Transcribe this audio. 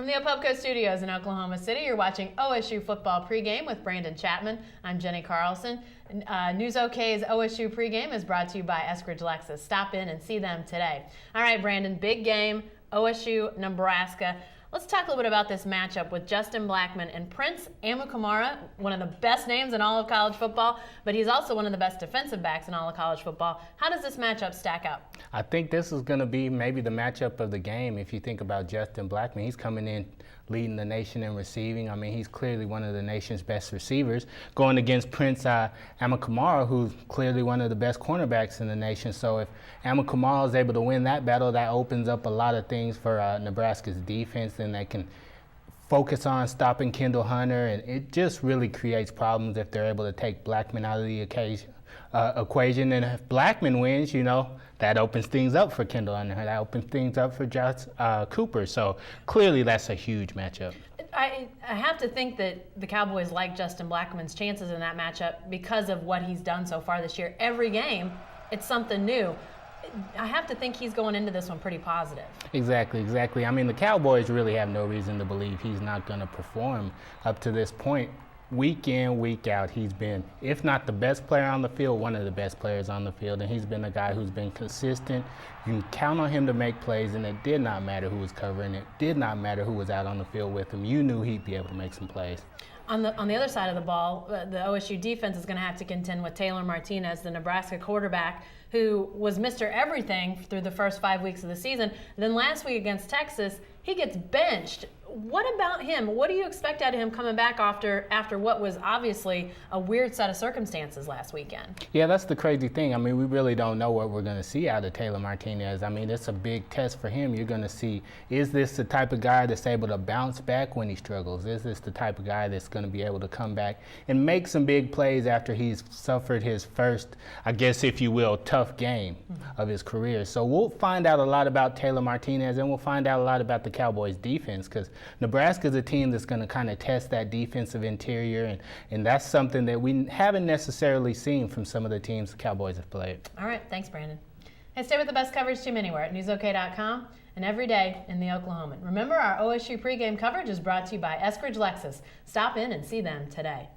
From the Opelka Studios in Oklahoma City, you're watching OSU Football Pregame with Brandon Chatmon. I'm Jenni Carlson. News OK's OSU Pregame is brought to you by Eskridge Lexus. Stop in and see them today. All right, Brandon, big game, OSU, Nebraska. Let's talk a little bit about this matchup with Justin Blackmon and Prince Amukamara, one of the best names in all of college football, but he's also one of the best defensive backs in all of college football. How does this matchup stack up? I think this is going to be maybe the matchup of the game. If you think about Justin Blackmon, he's coming in leading the nation in receiving. I mean, he's clearly one of the nation's best receivers, going against Prince Amukamara, who's clearly one of the best cornerbacks in the nation. So if Amukamara is able to win that battle, that opens up a lot of things for Nebraska's defense, and they can focus on stopping Kendall Hunter, and it just really creates problems if they're able to take Blackmon out of the equation. And if Blackmon wins, you know, that opens things up for Kendall Hunter. That opens things up for Josh Cooper. So clearly that's a huge matchup. I have to think that the Cowboys like Justin Blackmon's chances in that matchup because of what he's done so far this year. Every game, it's something new. I have to think he's going into this one pretty positive. Exactly. I mean, the Cowboys really have no reason to believe he's not going to perform up to this point. Week in, week out, he's been, if not the best player on the field, one of the best players on the field, and he's been a guy who's been consistent. You can count on him to make plays, and it did not matter who was covering it. Did not matter who was out on the field with him. You knew he'd be able to make some plays. On the other side of the ball, the OSU defense is going to have to contend with Taylor Martinez, the Nebraska quarterback, who was Mr. Everything through the first 5 weeks of the season. Then last week against Texas, he gets benched. What about him? What do you expect out of him coming back after what was obviously a weird set of circumstances last weekend? Yeah, that's the crazy thing. I mean, we really don't know what we're going to see out of Taylor Martinez. I mean, it's a big test for him. You're going to see, is this the type of guy that's able to bounce back when he struggles? Is this the type of guy that's going to be able to come back and make some big plays after he's suffered his first, I guess, if you will, tough game of his career? So we'll find out a lot about Taylor Martinez, and we'll find out a lot about the Cowboys defense, because Nebraska's a team that's going to kind of test that defensive interior, and that's something that we haven't necessarily seen from some of the teams the Cowboys have played. All right, thanks, Brandon. Hey, stay with the best coverage team anywhere at newsok.com and every day in the Oklahoman. Remember, our OSU pregame coverage is brought to you by Eskridge Lexus. Stop in and see them today.